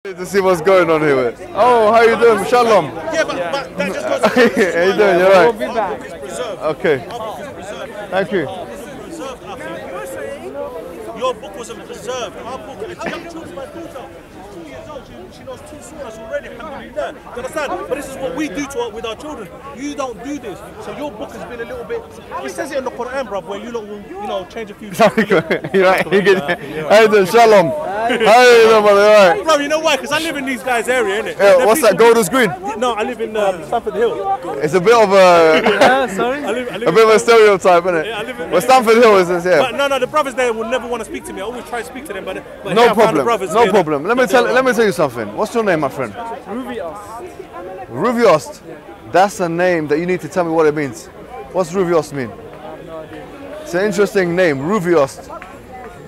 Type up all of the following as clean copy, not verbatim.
To see what's going on here. Oh, how you doing? Shalom. Yeah, but that just goes to How you doing? You're right. We'll be back. Okay. Thank you. Your book wasn't preserved. Our book, and she young children, my daughter, 2 years old, she knows 2 surahs already, alhamdulillah. Do you understand? But this is what we do with our children. You don't do this. So your book has been a little bit, it says it in the Quran, bro, where you lot will, change a few things. You're right. How you doing? Shalom. How you doing, brother? All right. Bro, you know why? Because I live in these guys' area, innit? Yeah, what's that, Golders Green? No, I live in Stamford Hill. It's a bit of a... Sorry? I live a bit of a stereotype, isn't it? Yeah, I live in... Well, Stamford Hill is this, yeah. But no, the brothers there will never want to speak to me. I always try to speak to them, but No problem. No problem. Let me tell you something. What's your name, my friend? Ruviost. That's a name that you need to tell me what it means. What's Ruviost mean? I have no idea. It's an interesting name, Ruviost.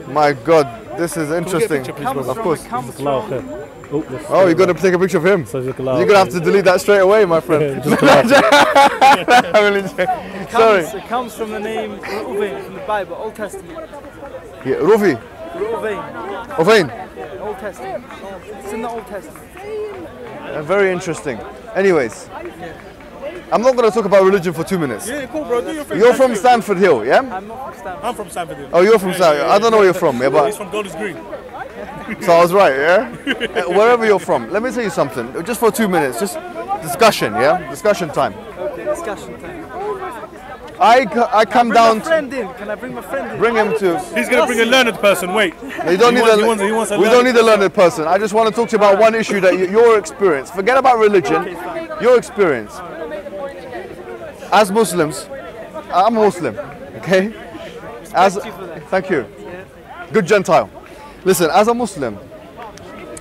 My God, this is interesting. Of course. Oh, you're going to take a picture of him? You're going to have to delete that straight away, my friend. Sorry. It comes from the name Ruvain from the Bible, Old Testament. Yeah, Ruvi. Ruvain. Ovain. Old Testament. It's in the Old Testament. Very interesting. Anyways, I'm not going to talk about religion for 2 minutes. Yeah, cool, bro. Do your thing. You're from Stamford Hill, yeah? I'm not from Stanford. I'm from Stamford Hill. Oh, you're from Stamford. I don't know where you're from, yeah, He's but from Golders Green. so I was right, yeah? Wherever you're from, let me tell you something. Just for 2 minutes, just discussion, yeah? Discussion time. Okay, discussion time. I come down. Can I bring my friend in? Bring him to. He's going to bring a learned person, wait. You don't need he wants a we don't need a learned person. I just want to talk to you about one issue that your experience. Forget about religion. Your experience. As Muslims, I'm a Muslim, okay? Thank you. Good Gentile. Listen, as a Muslim,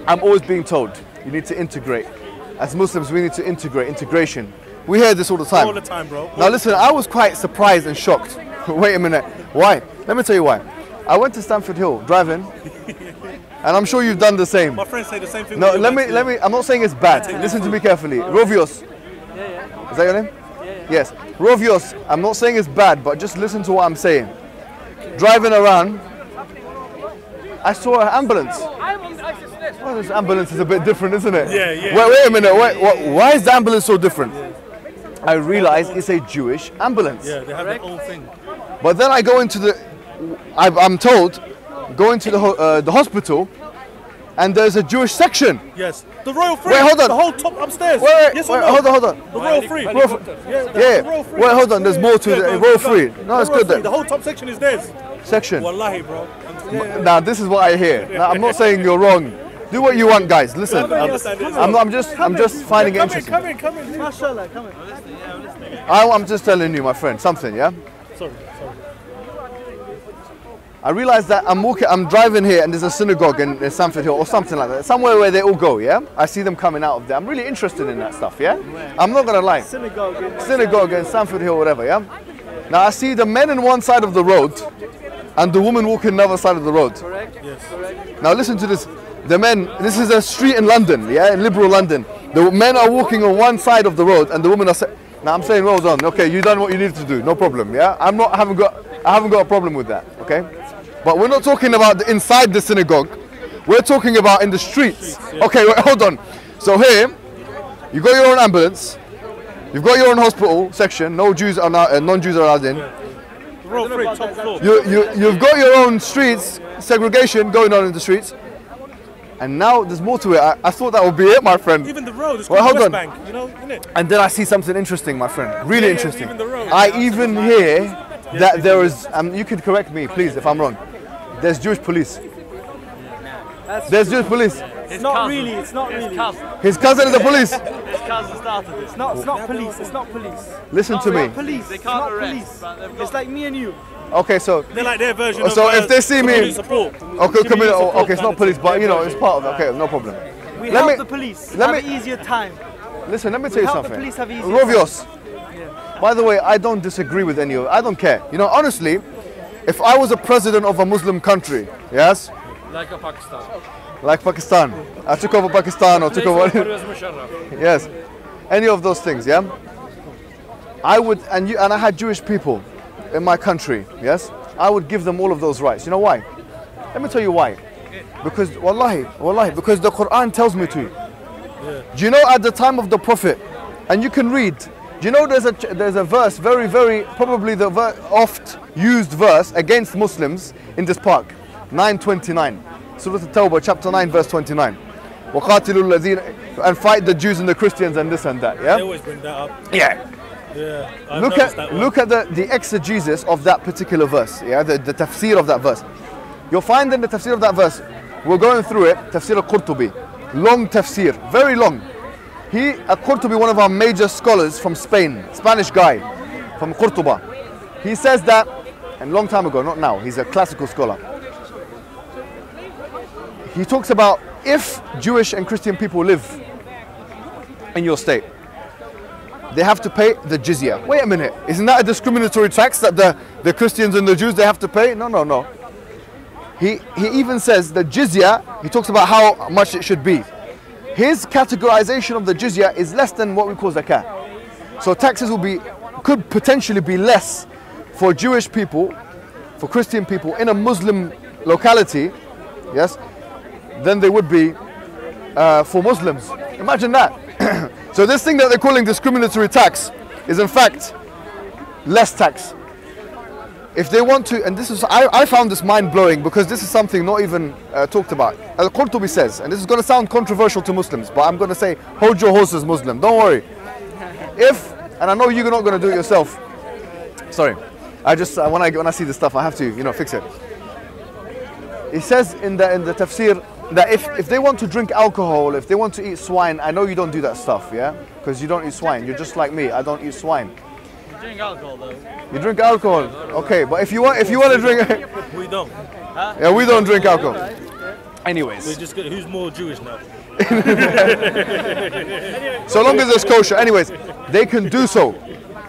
I'm always being told you need to integrate. As Muslims, we need to integrate. Integration. We hear this all the time. All the time, bro. Now listen, I was quite surprised and shocked. Wait a minute. Why? Let me tell you why. I went to Stamford Hill driving, and I'm sure you've done the same. My friends say the same thing. No, let me. I'm not saying it's bad. Listen to me carefully. Rovios. Yeah. Is that your name? Yeah. Yes. Rovios. I'm not saying it's bad, but just listen to what I'm saying. Driving around, I saw an ambulance. Well, this ambulance is a bit different, isn't it? Yeah. Wait a minute. Why is the ambulance so different? I realize it's a Jewish ambulance. Yeah, they have their own thing. But then I go into the, I'm told, go into the hospital, and there's a Jewish section. Yes. The Royal Free. Wait, hold on. The whole top upstairs. Wait, yes or no? hold on. The Royal Free. Yeah. The Royal Free. Wait, hold on. There's more to the Royal Free. No, it's good then. The whole top section is theirs. Section. Wallahi, bro. Now this is what I hear. Now I'm not saying you're wrong. Do what you want, guys. Listen. I'm just finding it interesting. Come in. Mashallah, come in. I'm just telling you, my friend, something, yeah? Sorry. I realize that I'm driving here and there's a synagogue in Stamford Hill or something like that. Somewhere where they all go, yeah? I see them coming out of there. I'm really interested in that stuff, yeah? I'm not gonna lie. Synagogue in Stamford Hill, whatever, yeah? Now I see the men on one side of the road and the woman walking on the other side of the road. Correct? Yes. Correct. Now listen to this. The men, this is a street in London, yeah? In liberal London. The men are walking on one side of the road and the women are now I'm saying well done, okay, you done what you needed to do, no problem, yeah? I haven't got a problem with that, okay? But we're not talking about inside the synagogue. We're talking about in the streets. Okay, wait, hold on. So here, you got your own ambulance. You've got your own hospital section. No Jews are non-Jews are allowed in. You've got your own streets, segregation going on in the streets. And now there's more to it. I thought that would be it, my friend. Even the road is called West hold on. Bank, you know, isn't it? And then I see something interesting, my friend. Really interesting. Even the road. I even hear that there is. You could correct me, please, if I'm wrong. There's Jewish police. There's Jewish police. It's not really. His cousin is the police. His cousin started this. It's not police. It's not police. Listen to me. Police. They It's can't not arrest, police. It's like me and you. Okay, so They're like their version of if they see me, community support. okay, it's not police, but you know, it's part of it. Okay, no problem. We help the police have an easier time. Listen, let me tell you help the something. police have easier Rovios. By the way, I don't disagree with any of it. I don't care. You know, honestly, if I was a president of a Muslim country, yes? Like a Pakistan. Like Pakistan. I took over Pakistan or took over... Yes. Any of those things, yeah? I would, and I had Jewish people in my country, yes? I would give them all of those rights. You know why? Let me tell you why. Because wallahi, because the Quran tells me to. Do you know at the time of the Prophet, and you can read, do you know there's a verse, very, probably the oft used verse against Muslims in this park, 9:29, Surah At-Tawbah, chapter 9, verse 29. وَقَاتِلُوا الَّذِينَ, and fight the Jews and the Christians and this and that, yeah? They always bring that up. Yeah. Yeah. Look at the exegesis of that particular verse, yeah, the tafsir of that verse. You'll find in the tafsir of that verse, we're going through it, tafsir al-Qurtubi, long tafsir, very long. Al-Qurtubi, one of our major scholars from Spain, Spanish guy, from Qurtuba. He says that, and long time ago, not now, he's a classical scholar. He talks about if Jewish and Christian people live in your state, they have to pay the jizya. Wait a minute, isn't that a discriminatory tax that the Christians and the Jews, they have to pay? No. He even says the jizya, he talks about how much it should be. His categorization of the jizya is less than what we call zakah. So taxes could potentially be less for Jewish people, for Christian people in a Muslim locality, yes, than they would be for Muslims. Imagine that. So this thing that they're calling discriminatory tax is in fact less tax. If they want to, and this is, I found this mind-blowing because this is something not even talked about. Al-Qurtubi says, and this is going to sound controversial to Muslims, but I'm going to say, hold your horses, Muslim, don't worry. And I know you're not going to do it yourself. Sorry, when I see this stuff, I have to, fix it. He says in the tafsir that if they want to drink alcohol, if they want to eat swine, I know you don't do that stuff, yeah? Because you don't eat swine. You're just like me. I don't eat swine. You drink alcohol though. You drink alcohol, okay? But if you want to drink, we don't. Huh? Yeah, we don't drink alcohol. Anyways, We're just who's more Jewish now? so long as it's kosher. Anyways, they can do so.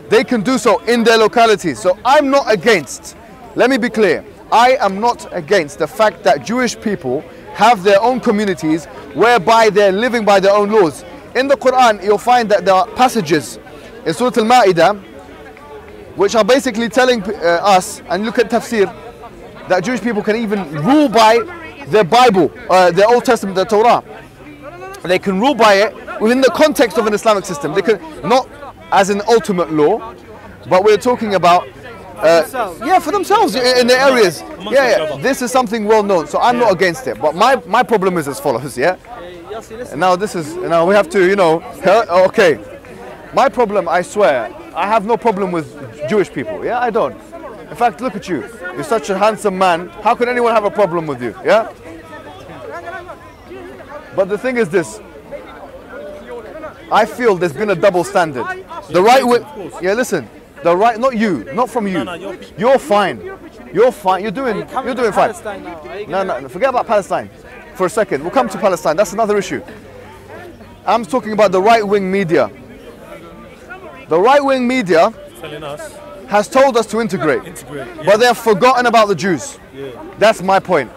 They can do so in their localities. So I'm not against. Let me be clear. I am not against the fact that Jewish people have their own communities whereby they're living by their own laws. In the Quran, you'll find that there are passages in Surah Al-Ma'idah which are basically telling us, and look at tafsir, that Jewish people can even rule by their Bible, their Old Testament, their Torah. They can rule by it within the context of an Islamic system. They can, not as an ultimate law, but we're talking about for themselves in their areas. This is something well known, so I'm not against it. But my problem is as follows, And now we have to, okay. My problem, I swear, I have no problem with Jewish people, I don't. In fact, look at you. You're such a handsome man. How can anyone have a problem with you, But the thing is this. I feel there's been a double standard. The right way, listen. The right, not you, not from you. You're fine. You're fine. You're doing fine. No, forget about Palestine for a second. We'll come to Palestine. That's another issue. I'm talking about the right-wing media. The right-wing media has told us to integrate. But they have forgotten about the Jews. That's my point.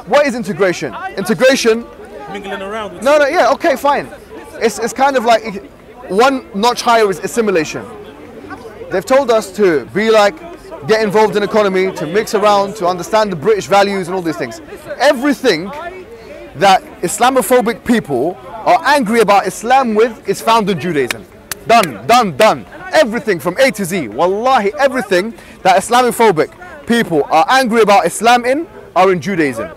What is integration? Integration. Mingling around. Okay, fine. It's kind of like one notch higher is assimilation. They've told us to be like, get involved in economy, to mix around, to understand the British values and all these things. Everything that Islamophobic people are angry about Islam with is found in Judaism. Done. Everything from A to Z. Wallahi, everything that Islamophobic people are angry about Islam in are in Judaism.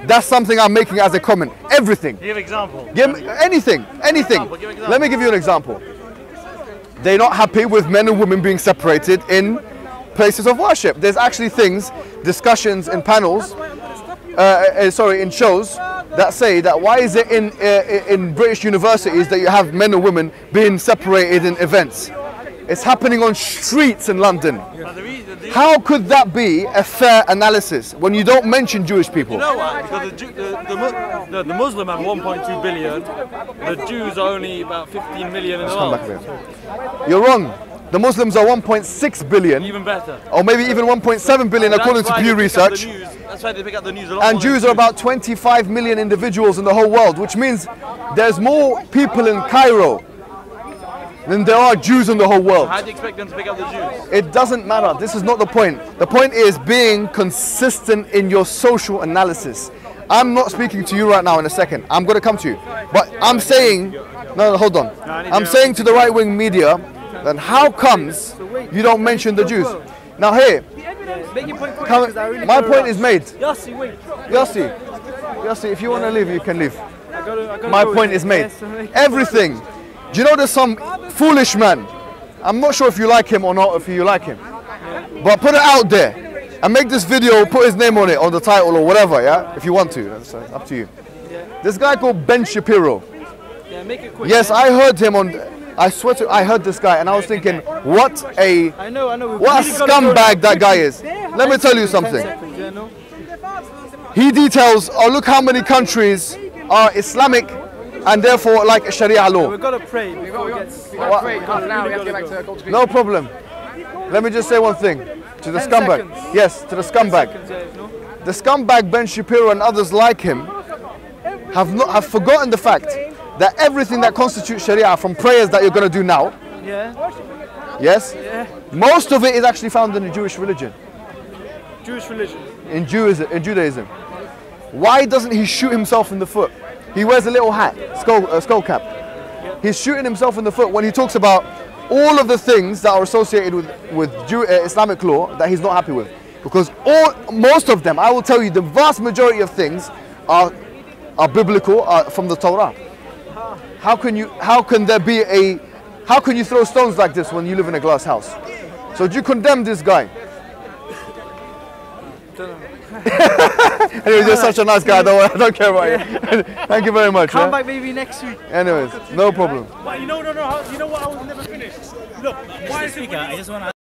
That's something I'm making as a comment. Everything. Give example. Give me anything. Let me give you an example. They're not happy with men and women being separated in places of worship. There's actually discussions in panels, in shows that say that why is it in British universities that you have men and women being separated in events? It's happening on streets in London. How could that be a fair analysis when you don't mention Jewish people? You know why? Because the Muslim have 1.2 billion, the Jews are only about 15 million in the world. You're wrong. The Muslims are 1.6 billion. Even better. Or maybe even 1.7 billion according to Pew Research. That's why they pick up the news a lot. And Jews are about 25 million individuals in the whole world, which means there's more people in Cairo than there are Jews in the whole world. How do you expect them to pick up the Jews? It doesn't matter. This is not the point. The point is being consistent in your social analysis. I'm not speaking to you right now in a second. I'm going to come to you. But I'm saying, no, hold on. I'm saying to the right-wing media, then how comes you don't mention the Jews? Now here, my point is made. Yossi, if you want to leave, you can leave. My point is made. Everything. Do you know there's some foolish man? I'm not sure if you like him or not, if you like him. But put it out there and make this video, put his name on it, on the title or whatever, yeah? If you want to, that's up to you. This guy called Ben Shapiro. Make it quick. Yes, I heard him on, I swear to, I heard this guy and I was thinking, what a scumbag that guy is. Let me tell you something. He details, oh look how many countries are Islamic and therefore like a Sharia law. We've got to pray. We got to pray. Half an hour, we have to get back to Gold Street. No problem. Let me just say one thing. To the scumbag. Seconds. Yes, to the scumbag. The scumbag Ben Shapiro and others like him have forgotten the fact that everything that constitutes Sharia, from prayers that you're going to do now, yes, most of it is actually found in the Jewish religion. In Judaism. Why doesn't he shoot himself in the foot? He wears a little hat, skull cap. He's shooting himself in the foot when he talks about all of the things that are associated with Islamic law that he's not happy with. Because most of them, I will tell you, the vast majority of things are biblical, from the Torah. How can you throw stones like this when you live in a glass house? So do you condemn this guy? Anyway, you're such a nice guy, I don't care about you. Thank you very much. Come back maybe next week. Anyways, no problem. But you know what? I was never finished. Look, why is it?